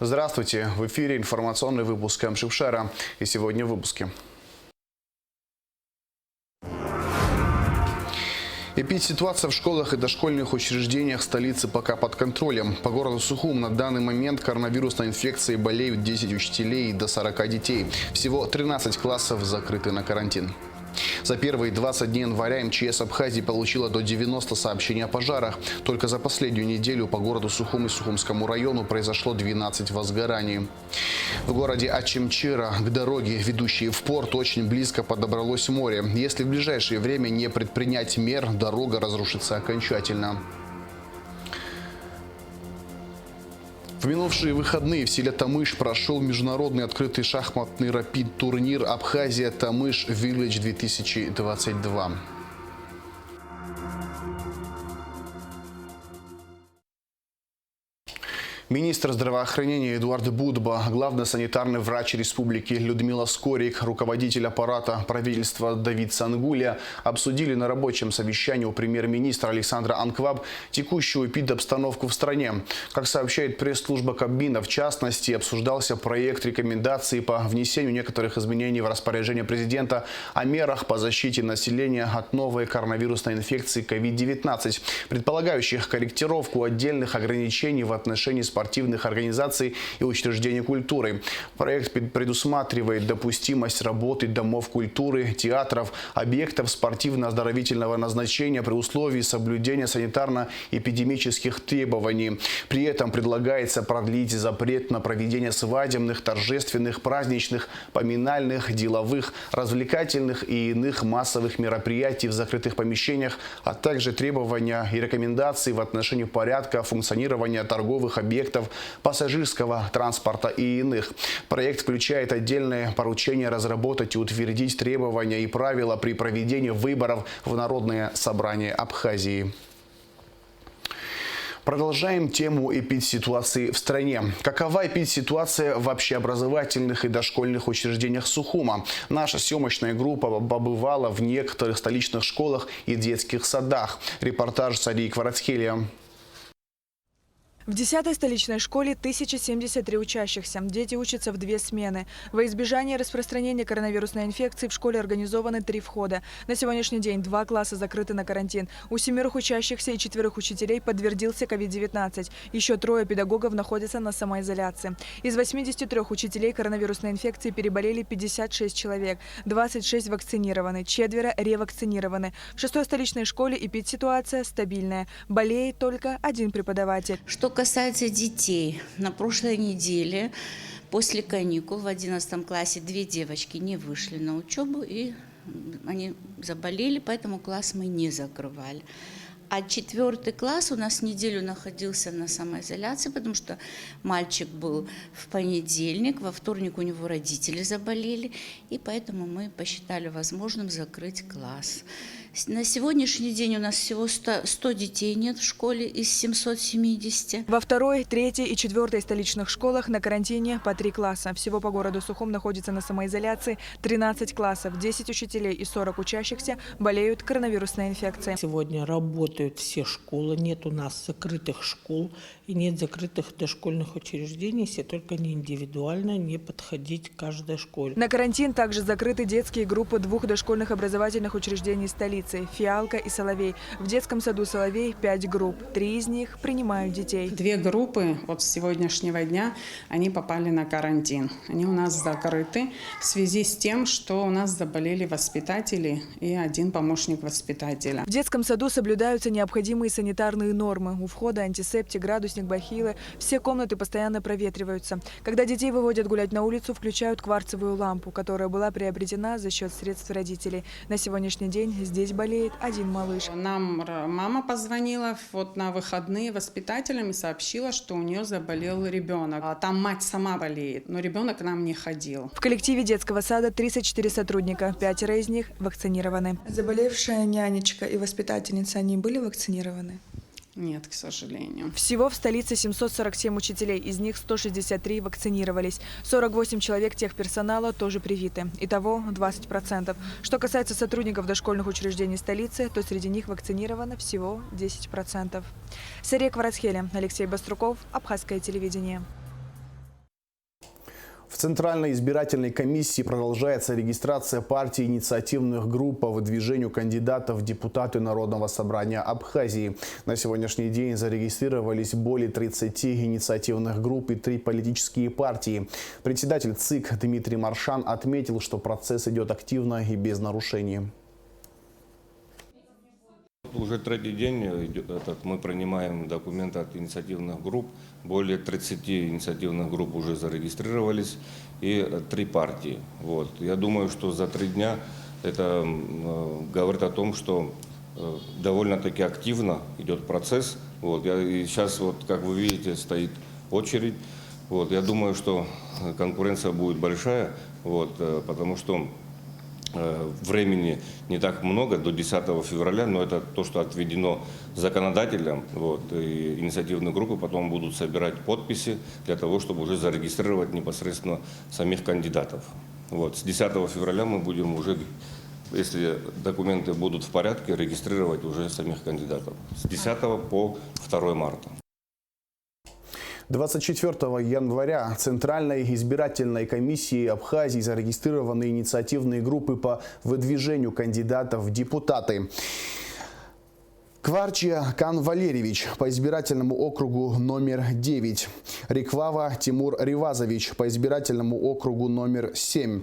Здравствуйте! В эфире информационный выпуск МШИПшера. И сегодня в выпуске. Эпидситуация в школах и дошкольных учреждениях столицы пока под контролем. По городу Сухум на данный момент коронавирусной инфекцией болеют 10 учителей и до 40 детей. Всего 13 классов закрыты на карантин. За первые 20 дней января МЧС Абхазии получила до 90 сообщений о пожарах. Только за последнюю неделю по городу Сухум и Сухумскому району произошло 12 возгораний. В городе Ачимчира к дороге, ведущей в порт, очень близко подобралось море. Если в ближайшее время не предпринять мер, дорога разрушится окончательно. В минувшие выходные в селе Тамыш прошел международный открытый шахматный рапид-турнир «Абхазия Тамыш Village-2022». Министр здравоохранения Эдуард Будба, главный санитарный врач республики Людмила Скорик, руководитель аппарата правительства Давид Сангуля обсудили на рабочем совещании у премьер-министра Александра Анкваб текущую эпидобстановку в стране. Как сообщает пресс-служба Кабмина, в частности, обсуждался проект рекомендаций по внесению некоторых изменений в распоряжение президента о мерах по защите населения от новой коронавирусной инфекции COVID-19, предполагающих корректировку отдельных ограничений в отношении спортивных организаций и учреждений культуры. Проект предусматривает допустимость работы домов культуры, театров, объектов спортивно-оздоровительного назначения при условии соблюдения санитарно-эпидемических требований. При этом предлагается продлить запрет на проведение свадебных, торжественных, праздничных, поминальных, деловых, развлекательных и иных массовых мероприятий в закрытых помещениях, а также требования и рекомендации в отношении порядка функционирования торговых объектов, пассажирского транспорта и иных. Проект включает отдельное поручение разработать и утвердить требования и правила при проведении выборов в Народное собрание Абхазии. Продолжаем тему эпидситуации в стране. Какова эпидситуация в общеобразовательных и дошкольных учреждениях Сухума? Наша съемочная группа побывала в некоторых столичных школах и детских садах. Репортаж Сарии Кварацхелия. В 10-й столичной школе 1073 учащихся. Дети учатся в 2 смены. Во избежание распространения коронавирусной инфекции в школе организованы 3 входа. На сегодняшний день 2 класса закрыты на карантин. У 7 учащихся и 4 учителей подтвердился COVID-19. Еще 3 педагогов находятся на самоизоляции. Из 83 учителей коронавирусной инфекцией переболели 56 человек. 26 вакцинированы, 4 ревакцинированы. В 6-й столичной школе эпидситуация стабильная. Болеет только 1 преподаватель. Что касается детей, на прошлой неделе после каникул в 11 классе 2 девочки не вышли на учебу, и они заболели, поэтому класс мы не закрывали. А 4 класс у нас неделю находился на самоизоляции, потому что мальчик был в понедельник, во вторник у него родители заболели, и поэтому мы посчитали возможным закрыть класс. На сегодняшний день у нас всего 100 детей нет в школе из 770. Во 2-й, 3-й и 4-й столичных школах на карантине по 3 класса. Всего по городу Сухум находится на самоизоляции 13 классов. 10 учителей и 40 учащихся болеют коронавирусной инфекцией. Сегодня работают все школы. Нет у нас закрытых школ и нет закрытых дошкольных учреждений, если только не индивидуально не подходить к каждой школе. На карантин также закрыты детские группы 2 дошкольных образовательных учреждений столицы – «Фиалка» и «Соловей». В детском саду «Соловей» 5 групп. 3 из них принимают детей. 2 группы вот с сегодняшнего дня они попали на карантин. Они у нас закрыты в связи с тем, что у нас заболели воспитатели и 1 помощник воспитателя. В детском саду соблюдаются необходимые санитарные нормы. У входа антисептик, градусник, бахилы. Все комнаты постоянно проветриваются. Когда детей выводят гулять на улицу, включают кварцевую лампу, которая была приобретена за счет средств родителей. На сегодняшний день здесь болеет 1 малыш. Нам мама позвонила вот на выходные воспитателям и сообщила, что у нее заболел ребенок. Там мать сама болеет, но ребенок к нам не ходил. В коллективе детского сада 34 сотрудника. 5 из них вакцинированы. Заболевшая нянечка и воспитательница, они были вакцинированы? Нет, к сожалению. Всего в столице 747 учителей, из них 163 вакцинировались. 48 человек техперсонала тоже привиты. Итого 20%. Что касается сотрудников дошкольных учреждений столицы, то среди них вакцинировано всего 10%. Сария Кварацхелия, Алексей Баструков, Абхазское телевидение. Центральной избирательной комиссии продолжается регистрация партий инициативных групп по выдвижению кандидатов в депутаты Народного собрания Абхазии. На сегодняшний день зарегистрировались более 30 инициативных групп и 3 политические партии. Председатель ЦИК Дмитрий Маршан отметил, что процесс идет активно и без нарушений. Уже третий день мы принимаем документы от инициативных групп. Более 30 инициативных групп уже зарегистрировались и 3 партии. Я думаю, что за 3 дня это говорит о том, что довольно-таки активно идет процесс. И сейчас, как вы видите, стоит очередь. Я думаю, что конкуренция будет большая, потому что времени не так много, до 10 февраля, но это то, что отведено законодателям. И инициативные группы потом будут собирать подписи для того, чтобы уже зарегистрировать непосредственно самих кандидатов. С 10 февраля мы будем уже, если документы будут в порядке, регистрировать уже самих кандидатов. С 10 по 2 марта. 24 января Центральной избирательной комиссией Абхазии зарегистрированы инициативные группы по выдвижению кандидатов в депутаты. Кварчия Кан Валерьевич по избирательному округу номер 9. Риквава Тимур Ривазович по избирательному округу номер 7.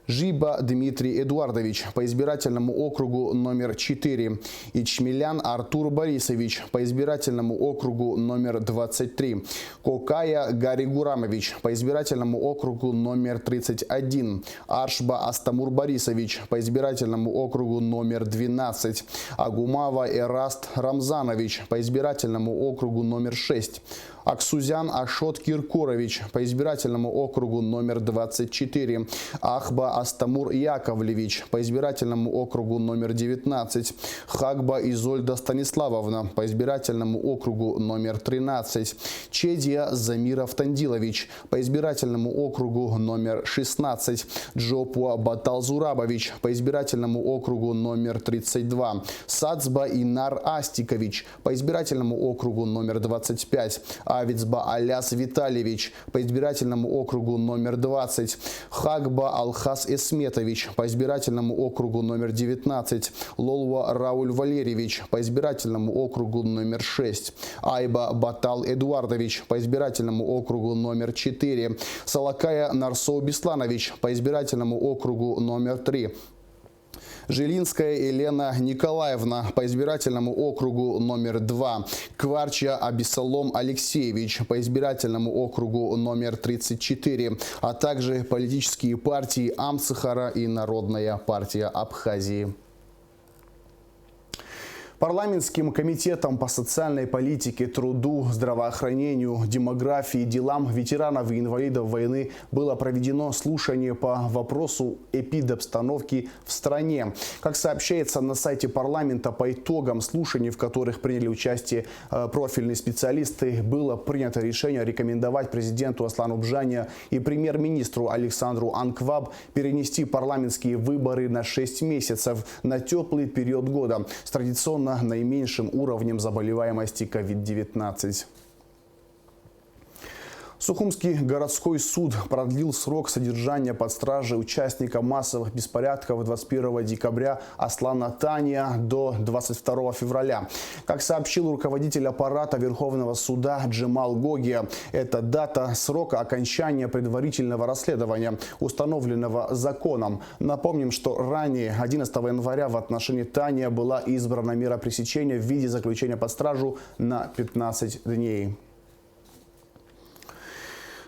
Жиба Дмитрий Эдуардович по избирательному округу номер 4. Ичмелян Артур Борисович по избирательному округу номер 23. Кокая Гарри Гурамович по избирательному округу номер 31. Аршба Астамур Борисович по избирательному округу номер 12. Агумава Эраст Рамзанович по избирательному округу номер 6. Аксузян Ашот Киркорович по избирательному округу номер 24. Ахба Астамур Яковлевич по избирательному округу номер 19. Хагба Изольда Станиславовна по избирательному округу номер 13. Чедия Замиров Тандилович по избирательному округу номер 16. Джопуа Баталзурабович по избирательному округу номер 32. Сацба Инар Астикович по избирательному округу номер 25. Авицба Аляс Витальевич по избирательному округу номер 20. Хагба Алхас Эсметович по избирательному округу номер 19. Лолва Рауль Валерьевич по избирательному округу номер 6. Айба Батал Эдуардович по избирательному округу номер 4. Салакая Нарсоу Бесланович по избирательному округу номер 3. Жилинская Елена Николаевна по избирательному округу номер 2. Кварча Абисалом Алексеевич по избирательному округу номер 34. А также политические партии Амцехара и Народная партия Абхазии. Парламентским комитетом по социальной политике, труду, здравоохранению, демографии, делам ветеранов и инвалидов войны было проведено слушание по вопросу эпидобстановки в стране. Как сообщается на сайте парламента, по итогам слушаний, в которых приняли участие профильные специалисты, было принято решение рекомендовать президенту Аслану Бжане и премьер-министру Александру Анкваб перенести парламентские выборы на 6 месяцев на теплый период года с традиционно наименьшим уровнем заболеваемости COVID-19. Сухумский городской суд продлил срок содержания под стражей участника массовых беспорядков 21 декабря Аслана Тания до 22 февраля. Как сообщил руководитель аппарата Верховного суда Джемал Гогия, это дата срока окончания предварительного расследования, установленного законом. Напомним, что ранее, 11 января, в отношении Тания была избрана мера пресечения в виде заключения под стражу на 15 дней.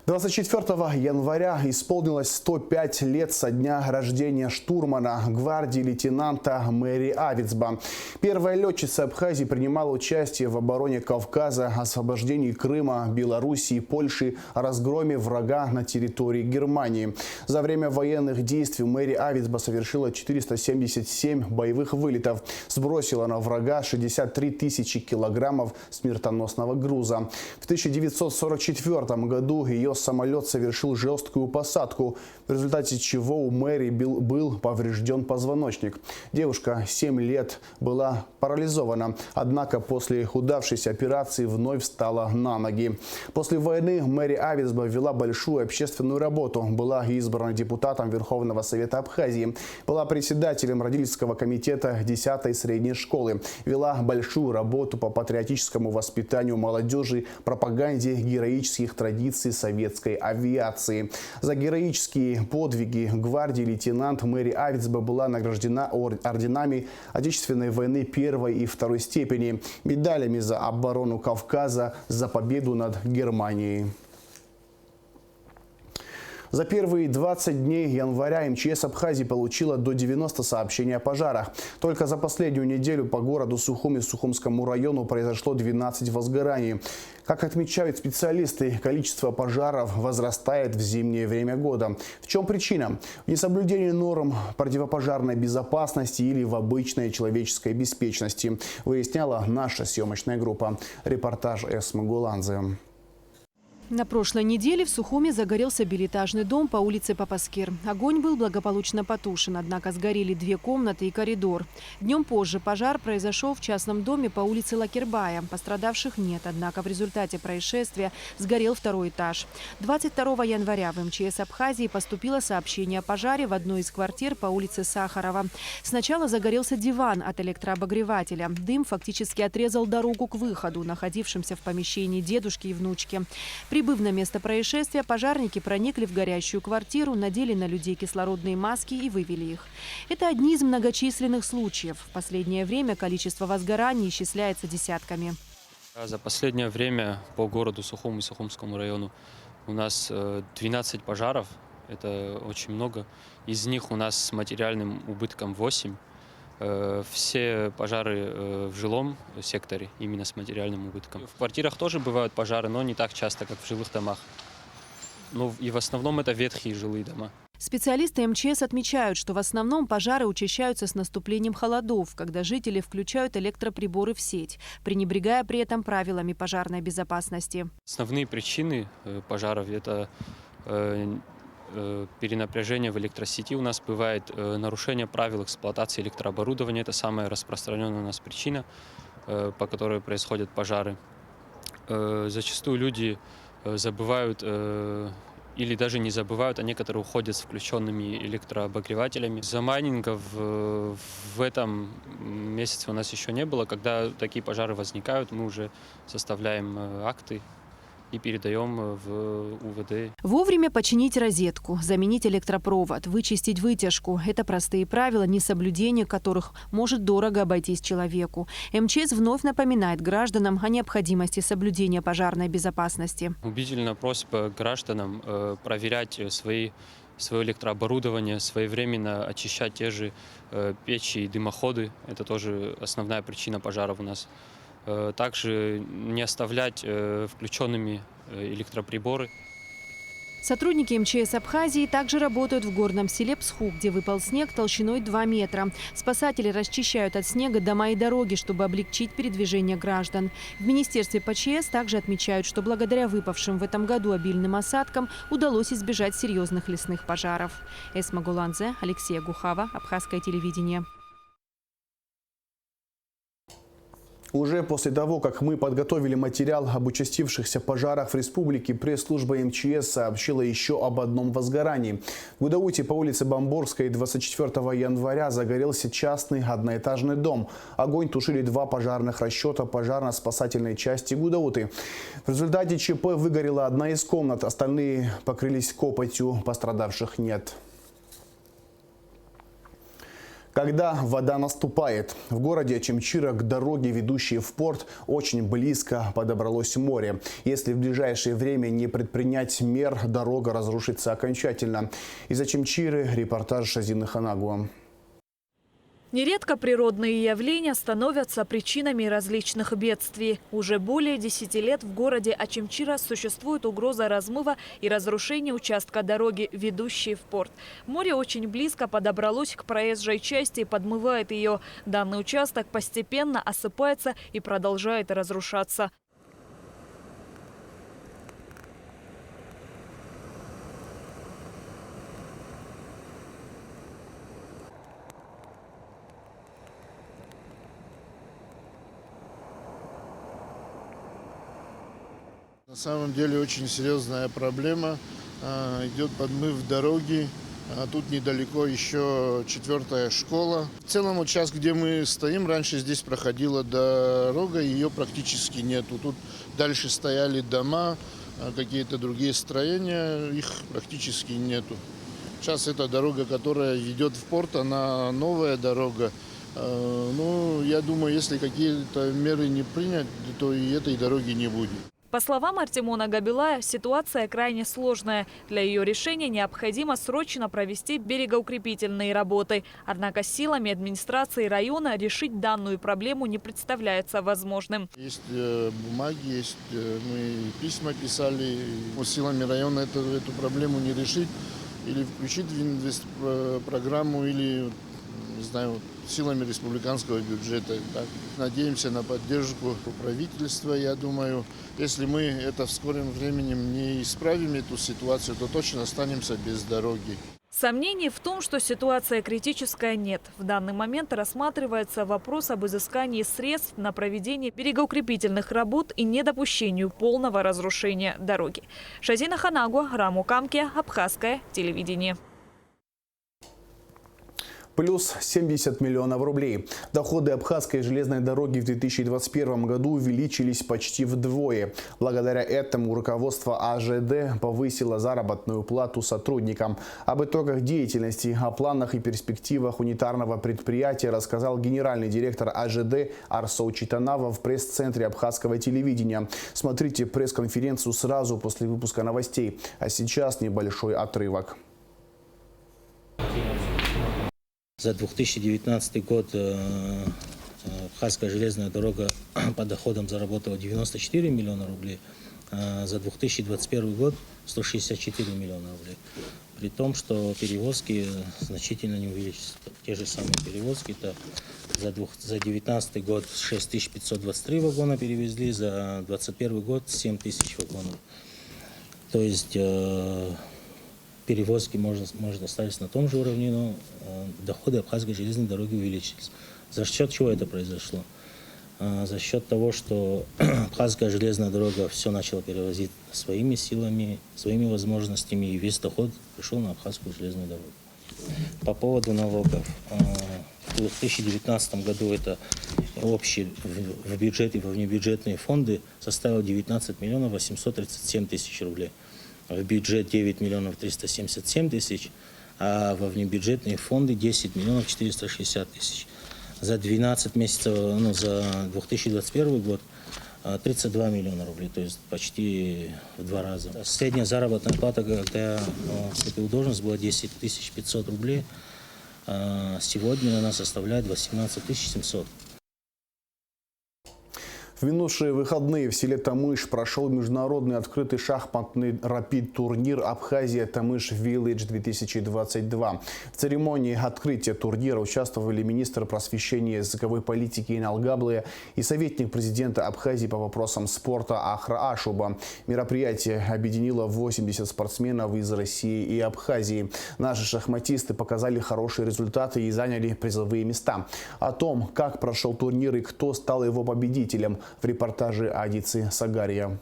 24 января исполнилось 105 лет со дня рождения штурмана гвардии лейтенанта Мэри Авицба. Первая летчица Абхазии принимала участие в обороне Кавказа, освобождении Крыма, Белоруссии, Польши, разгроме врага на территории Германии. За время военных действий Мэри Авицба совершила 477 боевых вылетов, сбросила на врага 63 тысячи килограммов смертоносного груза. В 1944 году ее самолет совершил жесткую посадку, в результате чего у Мэри был поврежден позвоночник. Девушка 7 лет была парализована, однако после удавшейся операции вновь встала на ноги. После войны Мэри Авицба вела большую общественную работу, была избрана депутатом Верховного Совета Абхазии, была председателем родительского комитета 10-й средней школы, вела большую работу по патриотическому воспитанию молодежи, пропаганде героических традиций советской авиации. За героические подвиги гвардии лейтенант Мэри Авицба была награждена орденами Отечественной войны 1 и 2 степени, медалями за оборону Кавказа, за победу над Германией. За первые 20 дней января МЧС Абхазии получила до 90 сообщений о пожарах. Только за последнюю неделю по городу Сухум и Сухумскому району произошло 12 возгораний. Как отмечают специалисты, количество пожаров возрастает в зимнее время года. В чем причина? В несоблюдении норм противопожарной безопасности или в обычной человеческой беспечности, выясняла наша съемочная группа. Репортаж Эсмы Гуланзе. На прошлой неделе в Сухуме загорелся билетажный дом по улице Папаскир. Огонь был благополучно потушен, однако сгорели 2 комнаты и коридор. Днем позже пожар произошел в частном доме по улице Лакербая. Пострадавших нет, однако в результате происшествия сгорел 2-й этаж. 22 января в МЧС Абхазии поступило сообщение о пожаре в одной из квартир по улице Сахарова. Сначала загорелся диван от электрообогревателя. Дым фактически отрезал дорогу к выходу, находившимся в помещении дедушки и внучки. Прибыв на место происшествия, пожарники проникли в горящую квартиру, надели на людей кислородные маски и вывели их. Это одни из многочисленных случаев. В последнее время количество возгораний исчисляется десятками. За последнее время по городу Сухум и Сухумскому району у нас 12 пожаров. Это очень много. Из них у нас с материальным убытком 8. Все пожары в жилом секторе, именно с материальным убытком. В квартирах тоже бывают пожары, но не так часто, как в жилых домах. Ну и в основном это ветхие жилые дома. Специалисты МЧС отмечают, что в основном пожары учащаются с наступлением холодов, когда жители включают электроприборы в сеть, пренебрегая при этом правилами пожарной безопасности. Основные причины пожаров – это перенапряжение в электросети. У нас бывает нарушение правил эксплуатации электрооборудования. Это самая распространенная у нас причина, по которой происходят пожары. Зачастую люди забывают или даже не забывают, а некоторые уходят с включенными электрообогревателями. Замайнингов в этом месяце у нас еще не было. Когда такие пожары возникают, мы уже составляем акты и передаем в УВД. Вовремя починить розетку, заменить электропровод, вычистить вытяжку – это простые правила, несоблюдение которых может дорого обойтись человеку. МЧС вновь напоминает гражданам о необходимости соблюдения пожарной безопасности. Убедительная просьба гражданам проверять свое электрооборудование, своевременно очищать те же печи и дымоходы. Это тоже основная причина пожаров у нас. Также не оставлять включенными электроприборы. Сотрудники МЧС Абхазии также работают в горном селе Псху, где выпал снег толщиной 2 метра. Спасатели расчищают от снега дома и дороги, чтобы облегчить передвижение граждан. В Министерстве ПЧС также отмечают, что благодаря выпавшим в этом году обильным осадкам удалось избежать серьезных лесных пожаров. Эсма Гуланзе, Алексей Гухава, Абхазское телевидение. Уже после того, как мы подготовили материал об участившихся пожарах в республике, пресс-служба МЧС сообщила еще об одном возгорании. В Гудауте по улице Бамборской 24 января загорелся частный одноэтажный дом. Огонь тушили 2 пожарных расчета пожарно-спасательной части Гудауты. В результате ЧП выгорела одна из комнат, остальные покрылись копотью, пострадавших нет. Когда вода наступает, в городе Очимчира к дороге, ведущей в порт, очень близко подобралось море. Если в ближайшее время не предпринять мер, дорога разрушится окончательно. Из Очимчиры репортаж Шазины Ханагуа. Нередко природные явления становятся причинами различных бедствий. Уже более 10 лет в городе Очимчира существует угроза размыва и разрушения участка дороги, ведущей в порт. Море очень близко подобралось к проезжей части и подмывает ее. Данный участок постепенно осыпается и продолжает разрушаться. самом деле очень серьезная проблема. Идет подмыв дороги. Тут недалеко еще 4-я школа. В целом, вот сейчас, где мы стоим, раньше здесь проходила дорога, ее практически нету. Тут дальше стояли дома, какие-то другие строения, их практически нету. Сейчас эта дорога, которая ведет в порт, она новая дорога. Ну, я думаю, если какие-то меры не принять, то и этой дороги не будет. По словам Артемона Габилая, ситуация крайне сложная. Для ее решения необходимо срочно провести берегоукрепительные работы. Однако силами администрации района решить данную проблему не представляется возможным. Есть бумаги, есть, мы письма писали. Силами района эту проблему не решить. Или включить в программу, или, не знаю, силами республиканского бюджета. Так, надеемся на поддержку правительства. Я думаю, если мы это в скором времени не исправим, эту ситуацию, то точно останемся без дороги. Сомнений в том, что ситуация критическая, нет. В данный момент рассматривается вопрос об изыскании средств на проведение берегоукрепительных работ и недопущению полного разрушения дороги. Шазина Ханагу, Раму Камке, Абхазское телевидение. Плюс 70 миллионов рублей. Доходы Абхазской железной дороги в 2021 году увеличились почти вдвое. Благодаря этому руководство АЖД повысило заработную плату сотрудникам. Об итогах деятельности, о планах и перспективах унитарного предприятия рассказал генеральный директор АЖД Арсо Читанава в пресс-центре Абхазского телевидения. Смотрите пресс-конференцию сразу после выпуска новостей. А сейчас небольшой отрывок. За 2019 год Абхазская железная дорога по доходам заработала 94 миллиона рублей, а за 2021 год 164 миллиона рублей. При том, что перевозки значительно не увеличились. Те же самые перевозки, это за 2019 год 6523 вагона перевезли, за 2021 год 7000 вагонов. То есть перевозки можно оставить на том же уровне, но доходы Абхазской железной дороги увеличились. За счет чего это произошло? За счет того, что Абхазская железная дорога все начала перевозить своими силами, своими возможностями, и весь доход пришел на Абхазскую железную дорогу. По поводу налогов. В 2019 году это общий в бюджет и во внебюджетные фонды составил 19 миллионов 837 тысяч рублей. В бюджет 9 миллионов 377 тысяч, а во внебюджетные фонды 10 миллионов 460 тысяч. За 12 месяцев, за 2021 год 32 миллиона рублей, то есть почти в 2 раза. Средняя заработная плата, когда я вступил в должность, была 10 500 рублей, сегодня она составляет 18 700. В минувшие выходные в селе Тамыш прошел международный открытый шахматный рапид-турнир «Абхазия Тамыш Village-2022». В церемонии открытия турнира участвовали министр просвещения и языковой политики Инал Габлия и советник президента Абхазии по вопросам спорта Ахра Ашуба. Мероприятие объединило 80 спортсменов из России и Абхазии. Наши шахматисты показали хорошие результаты и заняли призовые места. О том, как прошел турнир и кто стал его победителем, в репортаже Адицы Сагария.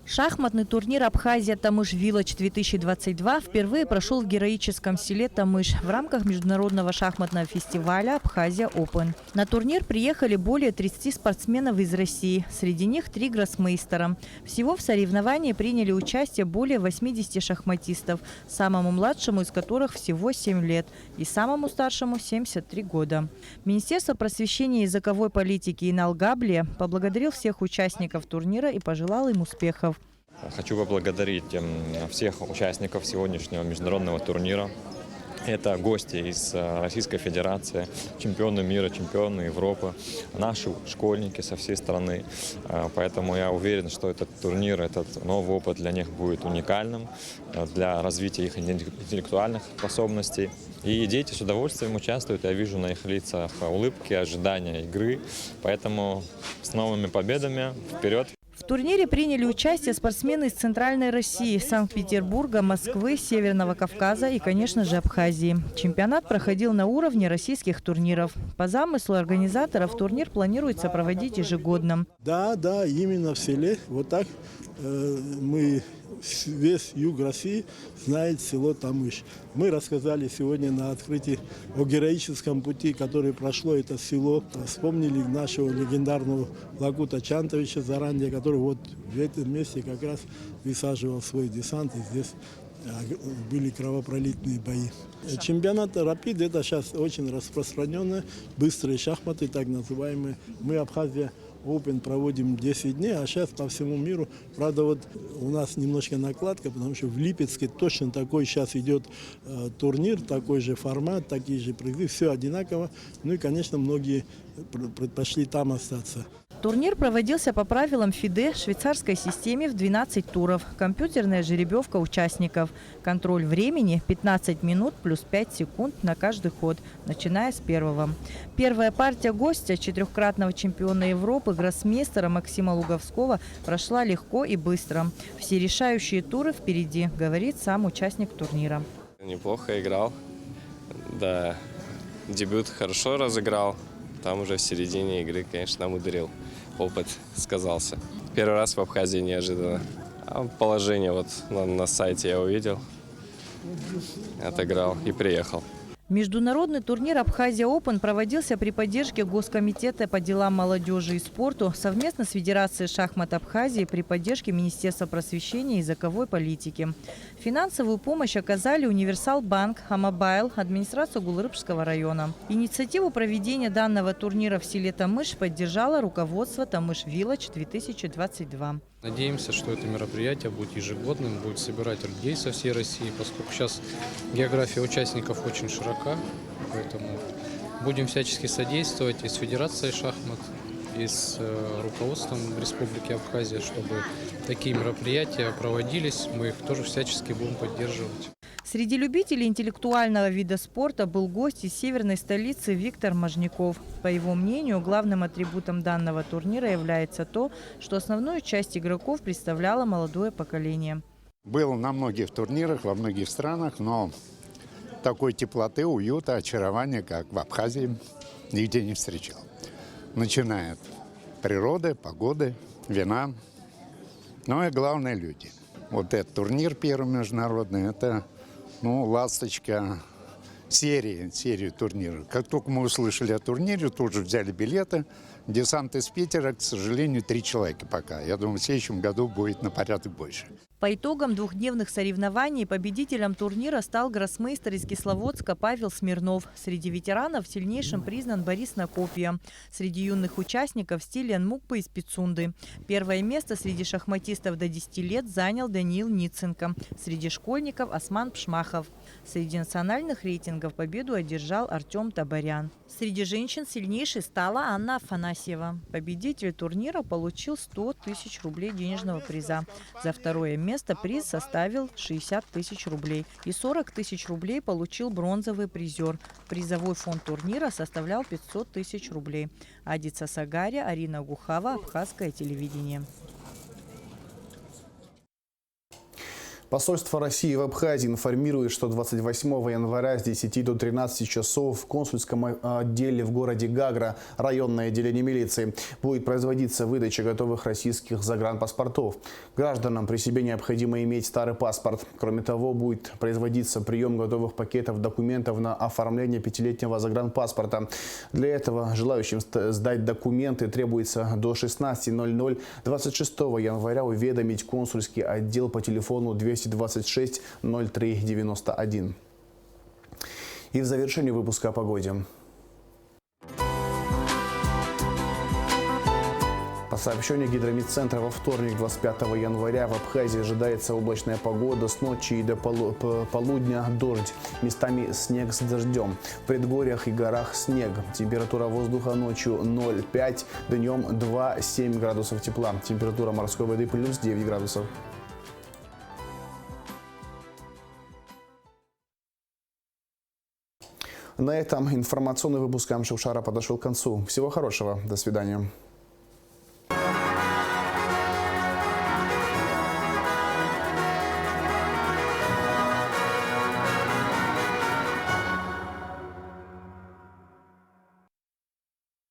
Шахматный турнир «Абхазия Тамыш Village-2022» впервые прошел в героическом селе Тамыш в рамках международного шахматного фестиваля «Абхазия Open». На турнир приехали более 30 спортсменов из России, среди них 3 гроссмейстера. Всего в соревновании приняли участие более 80 шахматистов, самому младшему из которых всего 7 лет и самому старшему 73 года. Министерство просвещения и языковой политики Инал Габлия поблагодарил всех участников турнира и пожелал им успехов. Хочу поблагодарить всех участников сегодняшнего международного турнира. Это гости из Российской Федерации, чемпионы мира, чемпионы Европы, наши школьники со всей страны. Поэтому я уверен, что этот турнир, этот новый опыт для них будет уникальным для развития их интеллектуальных способностей. И дети с удовольствием участвуют, я вижу на их лицах улыбки, ожидания игры. Поэтому с новыми победами вперед! В В турнире приняли участие спортсмены из Центральной России, Санкт-Петербурга, Москвы, Северного Кавказа и, конечно же, Абхазии. Чемпионат проходил на уровне российских турниров. По замыслу организаторов турнир планируется проводить ежегодно. Да, именно в селе. Вот так мы, весь юг России знает село Тамыш. Мы рассказали сегодня на открытии о героическом пути, который прошло это село. Вспомнили нашего легендарного Лагута Чантовича заранее, который вот в этом месте как раз высаживал свой десант. И здесь были кровопролитные бои. Чемпионат «Рапид» – это сейчас очень распространенные быстрые шахматы, так называемые. Мы, Абхазия Open, проводим 10 дней, а сейчас по всему миру. Правда, вот у нас немножко накладка, потому что в Липецке точно такой сейчас идет турнир, такой же формат, такие же призы, все одинаково. Ну и, конечно, многие предпочли там остаться. Турнир проводился по правилам ФИДЕ, швейцарской системе в 12 туров. Компьютерная жеребьевка участников. Контроль времени 15 минут плюс 5 секунд на каждый ход, начиная с первого. Первая партия гостя, четырехкратного чемпиона Европы, гроссмейстера Максима Луговского, прошла легко и быстро. Все решающие туры впереди, говорит сам участник турнира. Неплохо играл. Да, дебют хорошо разыграл. Там уже в середине игры, конечно, намудрил. Опыт сказался. Первый раз в Абхазии неожиданно. А положение вот на сайте я увидел, отыграл и приехал. Международный турнир «Абхазия Open» проводился при поддержке Госкомитета по делам молодежи и спорту совместно с Федерацией шахмат Абхазии при поддержке Министерства просвещения и языковой политики. Финансовую помощь оказали Универсал Банк, Амобайл, администрация Гулрыбского района. Инициативу проведения данного турнира в селе Тамыш поддержало руководство Тамыш Village 2022. Надеемся, что это мероприятие будет ежегодным, будет собирать людей со всей России, поскольку сейчас география участников очень широка, поэтому будем всячески содействовать и с Федерацией шахмат, и с руководством Республики Абхазия, чтобы такие мероприятия проводились, мы их тоже всячески будем поддерживать. Среди любителей интеллектуального вида спорта был гость из северной столицы Виктор Можняков. По его мнению, главным атрибутом данного турнира является то, что основную часть игроков представляло молодое поколение. Был на многих турнирах, во многих странах, но такой теплоты, уюта, очарования, как в Абхазии, нигде не встречал. Начиная от природы, погоды, вина, но и главное – люди. Вот этот турнир первый международный – это ласточка серии турниров. Как только мы услышали о турнире, тут же взяли билеты. Десант из Питера, к сожалению, 3 человека пока. Я думаю, в следующем году будет на порядок больше. По итогам двухдневных соревнований победителем турнира стал гроссмейстер из Кисловодска Павел Смирнов. Среди ветеранов сильнейшим признан Борис Накопья. Среди юных участников Стилиан Мукпа из Пицунды. Первое место среди шахматистов до 10 лет занял Даниил Ниценко. Среди школьников Осман Пшмахов. Среди национальных рейтингов победу одержал Артем Табарян. Среди женщин сильнейшей стала Анна Афанасьева. Победитель турнира получил 100 тысяч рублей денежного приза. За второе место приз составил 60 тысяч рублей. И 40 тысяч рублей получил бронзовый призер. Призовой фонд турнира составлял 500 тысяч рублей. Адица Сагария, Арина Гухава, Абхазское телевидение. Посольство России в Абхазии информирует, что 28 января с 10 до 13 часов в консульском отделе в городе Гагра, районное отделение милиции, будет производиться выдача готовых российских загранпаспортов. Гражданам при себе необходимо иметь старый паспорт. Кроме того, будет производиться прием готовых пакетов документов на оформление 5-летнего загранпаспорта. Для этого желающим сдать документы требуется до 16:00 26 января уведомить консульский отдел по телефону 226 03 91. И в завершении выпуска о погоде. По сообщению Гидромедцентра, во вторник, 25 января, в Абхазии ожидается облачная погода, с ночи и до полудня дождь, местами снег с дождем. В предгорьях и горах снег. Температура воздуха ночью 0,5, днем 2,7 градусов тепла. Температура морской воды плюс 9 градусов. На этом информационный выпуск Амшевшара подошел к концу. Всего хорошего. До свидания.